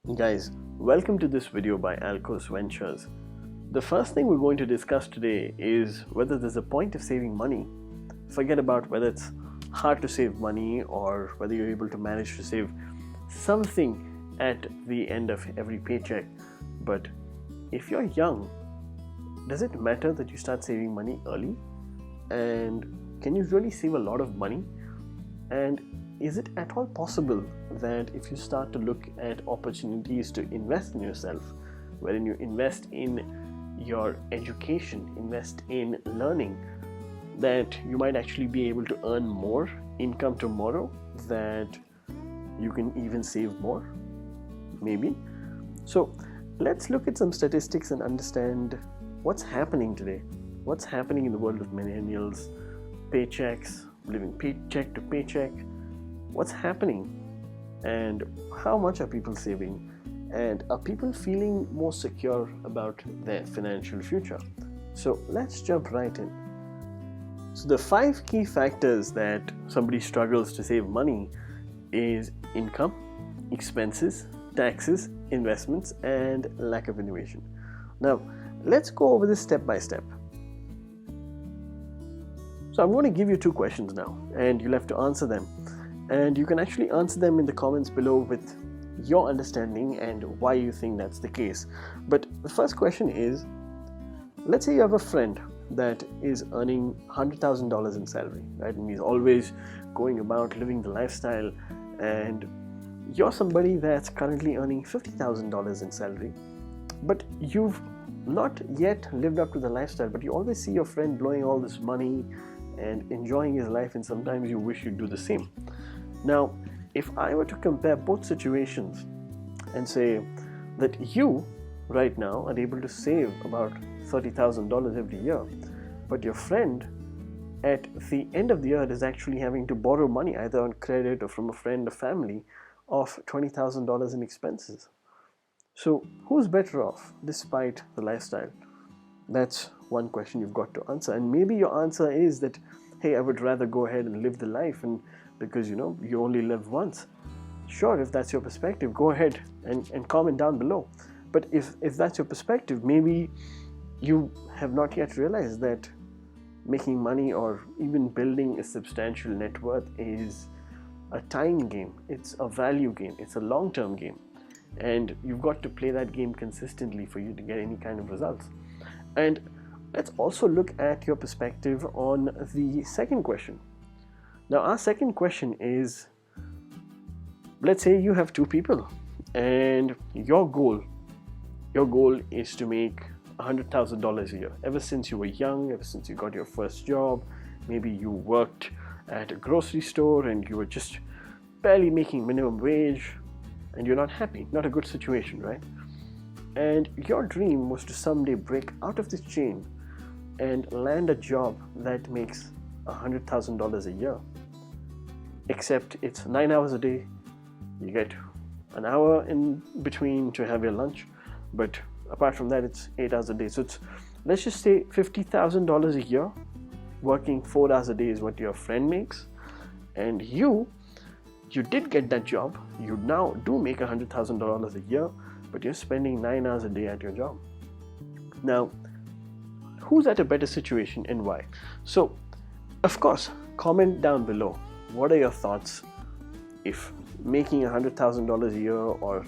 Guys, welcome to this video by Alcos Ventures. The first thing we're going to discuss today is whether there's a point of saving money. Forget about whether it's hard to save money or whether you're able to manage to save something at the end of every paycheck. But if you're young, does it matter that you start saving money early? And can you really save a lot of money? And is it at all possible that if you start to look at opportunities to invest in yourself, wherein you invest in your education, invest in learning, that you might actually be able to earn more income tomorrow, that you can even save more? Maybe. So let's look at some statistics and understand what's happening today. What's happening in the world of millennials, paychecks, living paycheck to paycheck. What's happening, and how much are people saving, and are people feeling more secure about their financial future? So let's jump right in. So the 5 key factors that somebody struggles to save money is income, expenses, taxes, investments, and lack of innovation. Now let's go over this step by step. So I'm going to give you 2 questions now, and you'll have to answer them. And you can actually answer them in the comments below with your understanding and why you think that's the case. But the first question is, let's say you have a friend that is earning $100,000 in salary, right? And he's always going about living the lifestyle, and you're somebody that's currently earning $50,000 in salary, but you've not yet lived up to the lifestyle, but you always see your friend blowing all this money and enjoying his life, and sometimes you wish you'd do the same. Now, if I were to compare both situations and say that you right now are able to save about $30,000 every year, but your friend at the end of the year is actually having to borrow money either on credit or from a friend or family of $20,000 in expenses. So who's better off despite the lifestyle? That's one question you've got to answer. And maybe your answer is that, hey, I would rather go ahead and live the life, and because you only live once. Sure, if that's your perspective, go ahead and comment down below. But if that's your perspective, maybe you have not yet realized that making money or even building a substantial net worth is a time game, it's a value game, it's a long-term game, and you've got to play that game consistently for you to get any kind of results. And let's also look at your perspective on the second question. Now, our second question is, let's say you have 2 people and your goal is to make $100,000 a year. Ever since you were young, ever since you got your first job, maybe you worked at a grocery store and you were just barely making minimum wage and you're not happy, not a good situation, right? And your dream was to someday break out of this chain and land a job that makes $100,000 a year. Except it's 9 hours a day, you get an hour in between to have your lunch, but apart from that it's 8 hours a day. So let's just say $50,000 a year, working 4 hours a day is what your friend makes, and you did get that job, you now do make $100,000 a year, but you're spending 9 hours a day at your job. Now, who's at a better situation and why? So, of course, comment down below. What are your thoughts if making $100,000 a year or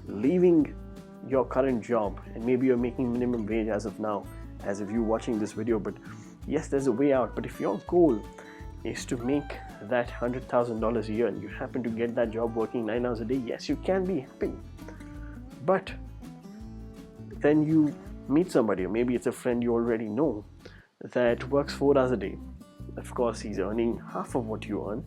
leaving your current job, and maybe you're making minimum wage as of now, as if you're watching this video, but yes, there's a way out. But if your goal is to make that $100,000 a year and you happen to get that job working 9 hours a day, yes, you can be happy. But then you meet somebody, or maybe it's a friend you already know, that works 4 hours a day. Of course, he's earning half of what you earn,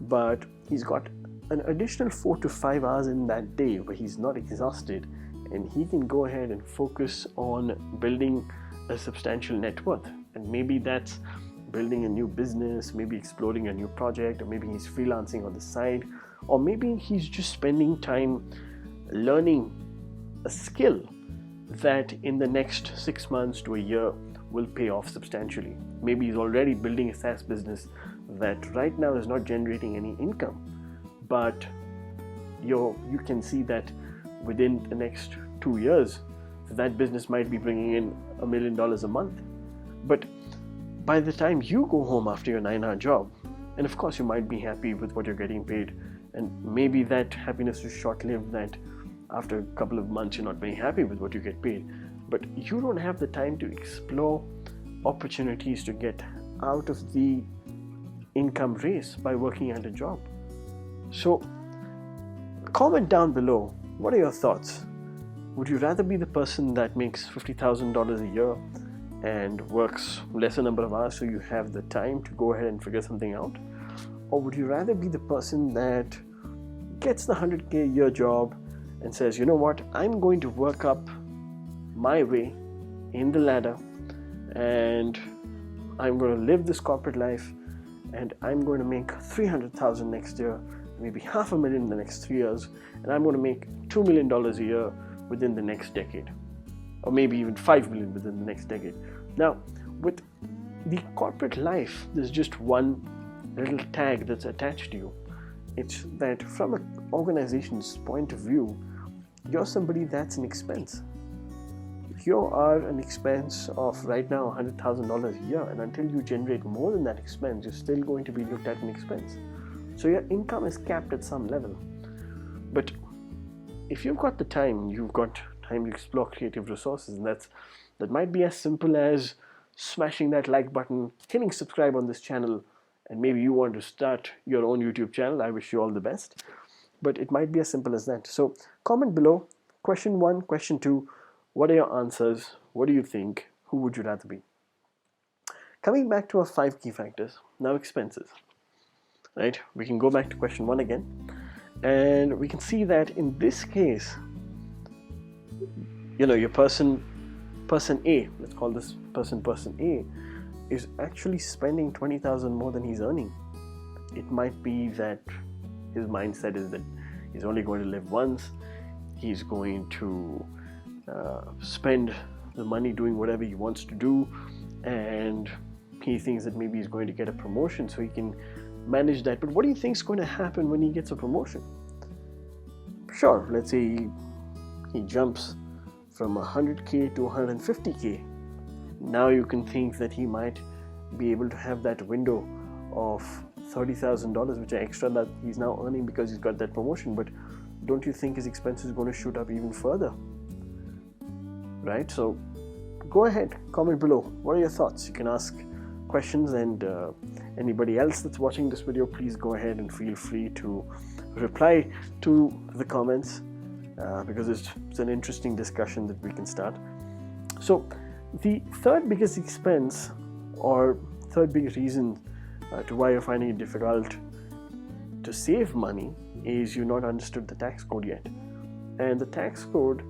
but he's got an additional 4 to 5 hours in that day where he's not exhausted, and he can go ahead and focus on building a substantial net worth. And maybe that's building a new business, maybe exploring a new project, or maybe he's freelancing on the side, or maybe he's just spending time learning a skill that in the next 6 months to a year will pay off substantially. Maybe he's already building a SaaS business that right now is not generating any income, but you can see that within the next 2 years. So that business might be bringing in $1 million a month. But by the time you go home after your 9-hour job, and of course you might be happy with what you're getting paid, and maybe that happiness is short-lived, that after a couple of months you're not very happy with what you get paid, but you don't have the time to explore opportunities to get out of the income race by working at a job. So comment down below, what are your thoughts? Would you rather be the person that makes $50,000 a year and works lesser number of hours so you have the time to go ahead and figure something out? Or would you rather be the person that gets the 100K a year job and says, you know what, I'm going to work up my way in the ladder, and I'm going to live this corporate life, and I'm going to make $300,000 next year, maybe $500,000 in the next 3 years, and I'm going to make $2 million a year within the next decade, or maybe even $5 million within the next decade. Now, with the corporate life, there's just one little tag that's attached to you. It's that from an organization's point of view, you're somebody that's an expense. You are an expense of right now $100,000 a year, and until you generate more than that expense, you're still going to be looked at an expense. So your income is capped at some level. But if you've got the time, you've got time to explore creative resources, and that might be as simple as smashing that like button, hitting subscribe on this channel, and maybe you want to start your own YouTube channel. I wish you all the best. But it might be as simple as that. So comment below, question 1, question 2, what are your answers? What do you think? Who would you rather be? Coming back to our 5 key factors, now expenses. Right? We can go back to question 1 again, and we can see that in this case, your person A, let's call this person A, is actually spending $20,000 more than he's earning. It might be that his mindset is that he's only going to live once. He's going to spend the money doing whatever he wants to do, and he thinks that maybe he's going to get a promotion so he can manage that. But what do you think is going to happen when he gets a promotion? Sure, let's say he jumps from 100K to 150K. Now you can think that he might be able to have that window of $30,000, which are extra that he's now earning because he's got that promotion. But don't you think his expenses are going to shoot up even further? Right? So go ahead, comment below. What are your thoughts? You can ask questions, and anybody else that's watching this video, please go ahead and feel free to reply to the comments, because it's an interesting discussion that we can start. So the third biggest expense, or third biggest reason to why you're finding it difficult to save money, is you've not understood the tax code yet. And the tax code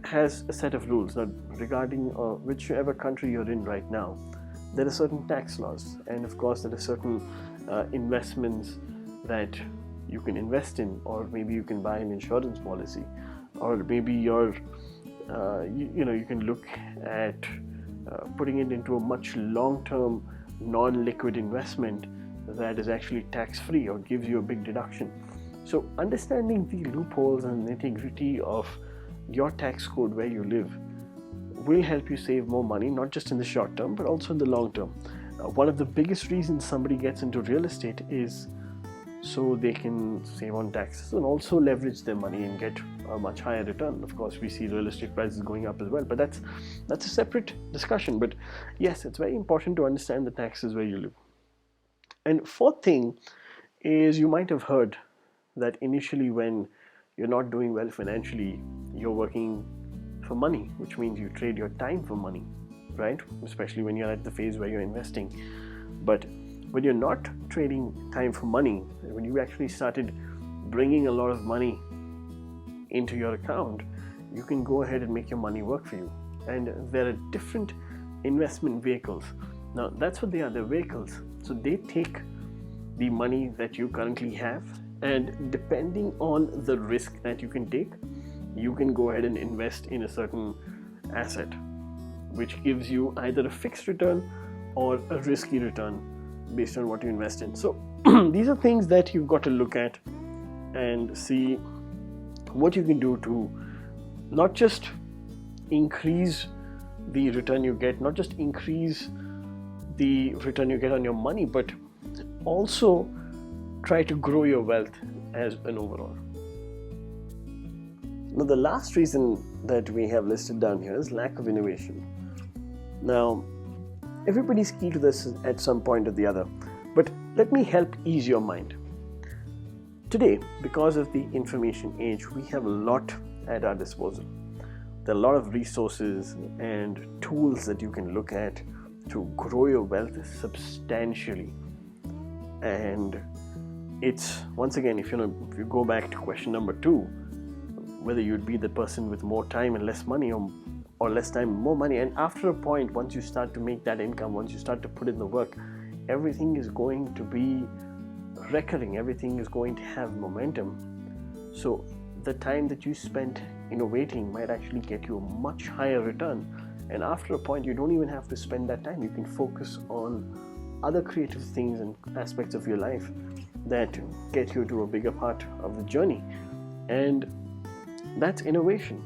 has a set of rules. Now, regarding whichever country you're in right now, there are certain tax laws, and of course there are certain investments that you can invest in, or maybe you can buy an insurance policy, or maybe you can look at putting it into a much long-term non-liquid investment that is actually tax-free or gives you a big deduction. So understanding the loopholes and nitty-gritty of your tax code where you live will help you save more money, not just in the short term but also in the long term. One of the biggest reasons somebody gets into real estate is so they can save on taxes and also leverage their money and get a much higher return. Of course, we see real estate prices going up as well, but that's a separate discussion. But yes, it's very important to understand the taxes where you live. And fourth thing is, you might have heard that initially when you're not doing well financially, you're working for money, which means you trade your time for money, right? Especially when you're at the phase where you're investing. But when you're not trading time for money, when you actually started bringing a lot of money into your account, you can go ahead and make your money work for you. And there are different investment vehicles. Now, that's what they are, they're vehicles. So they take the money that you currently have, and depending on the risk that you can take, you can go ahead and invest in a certain asset, which gives you either a fixed return or a risky return based on what you invest in. So these are things that you've got to look at and see what you can do to not just increase the return you get, not just increase the return you get on your money, but also try to grow your wealth as an overall. Now, the last reason that we have listed down here is lack of innovation. Now, everybody's key to this at some point or the other, but let me help ease your mind. Today, because of the information age, we have a lot at our disposal. There are a lot of resources and tools that you can look at to grow your wealth substantially. And it's, once again, if you go back to question number 2, whether you'd be the person with more time and less money, or less time and more money, and after a point, once you start to make that income, once you start to put in the work, everything is going to be recurring, everything is going to have momentum. So the time that you spent innovating might actually get you a much higher return, and after a point you don't even have to spend that time. You can focus on other creative things and aspects of your life that get you to a bigger part of the journey, and that's innovation.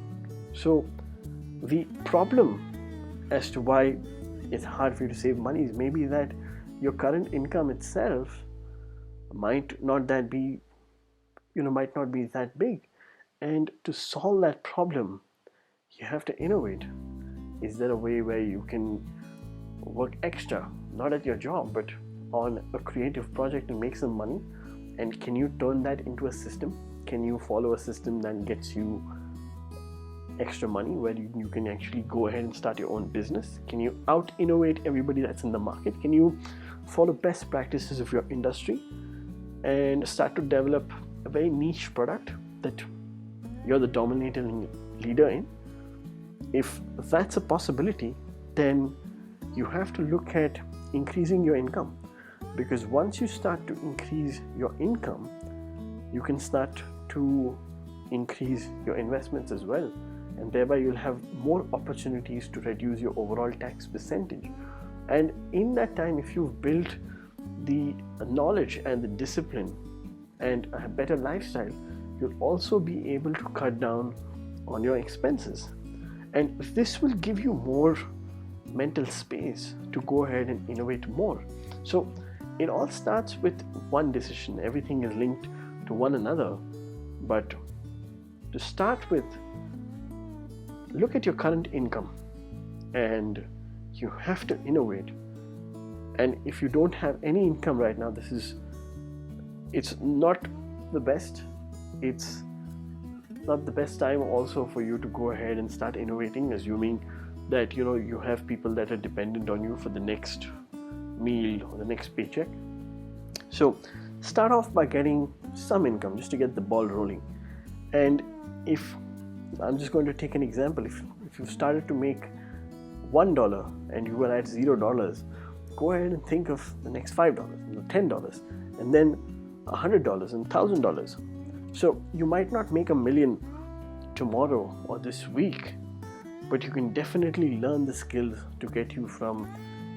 So the problem as to why it's hard for you to save money is maybe that your current income itself might not be that big. And to solve that problem, you have to innovate. Is there a way where you can work extra, not at your job, but on a creative project and make some money? And can you turn that into a system? Can you follow a system that gets you extra money, where you can actually go ahead and start your own business? Can you out-innovate everybody that's in the market? Can you follow best practices of your industry and start to develop a very niche product that you're the dominating leader in? If that's a possibility, then you have to look at increasing your income, because once you start to increase your income, you can start to increase your investments as well, and thereby you'll have more opportunities to reduce your overall tax percentage. And in that time, if you've built the knowledge and the discipline and a better lifestyle, you'll also be able to cut down on your expenses, and this will give you more mental space to go ahead and innovate more. So it all starts with one decision. Everything is linked to one another, but to start with, look at your current income and you have to innovate. And if you don't have any income right now, it's not the best. It's not the best time also for you to go ahead and start innovating, assuming that you have people that are dependent on you for the next meal or the next paycheck. So start off by getting some income just to get the ball rolling. And if I'm just going to take an example, if you started to make $1 and you were at $0, go ahead and think of the next $5, $10, and then $100 and $1,000. So you might not make $1 million tomorrow or this week, but you can definitely learn the skills to get you from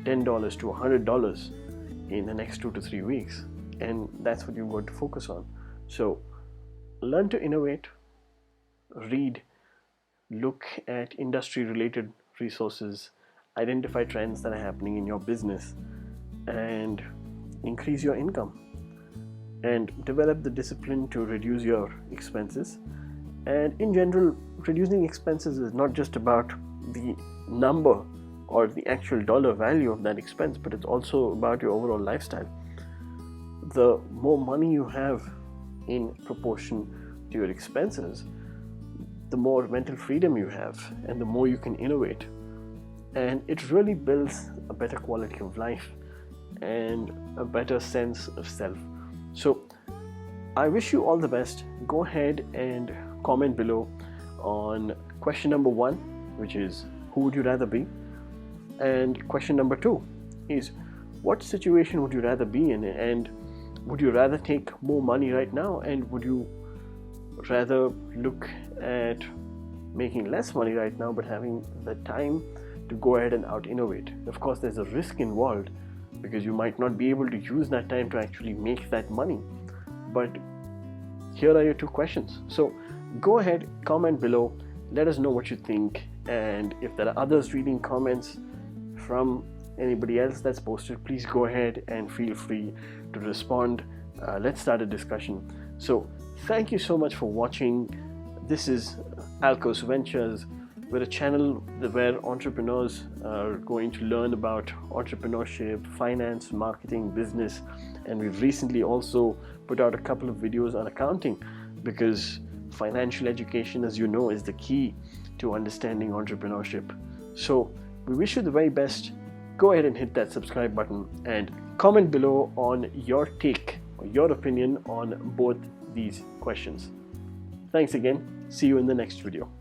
$10 to $100 in the next 2 to 3 weeks, and that's what you're going to focus on. So learn to innovate, read, look at industry related resources, identify trends that are happening in your business, and increase your income, and develop the discipline to reduce your expenses. And in general, reducing expenses is not just about the number or the actual dollar value of that expense, but it's also about your overall lifestyle. The more money you have in proportion to your expenses, the more mental freedom you have and the more you can innovate. And it really builds a better quality of life and a better sense of self. So I wish you all the best. Go ahead and comment below on question number 1, which is, who would you rather be? And question number 2 is, what situation would you rather be in? And would you rather take more money right now? And would you rather look at making less money right now but having the time to go ahead and out innovate? Of course, there's a risk involved because you might not be able to use that time to actually make that money. But here are your 2 questions. So go ahead, comment below, let us know what you think, and if there are others reading comments from anybody else that's posted, please go ahead and feel free to respond. Let's start a discussion. So thank you so much for watching. This is Alcos Ventures. We're a channel where entrepreneurs are going to learn about entrepreneurship, finance, marketing, business, and we've recently also put out a couple of videos on accounting, because financial education, as you know, is the key to understanding entrepreneurship. So we wish you the very best. Go ahead and hit that subscribe button and comment below on your take or your opinion on both these questions. Thanks again. See you in the next video.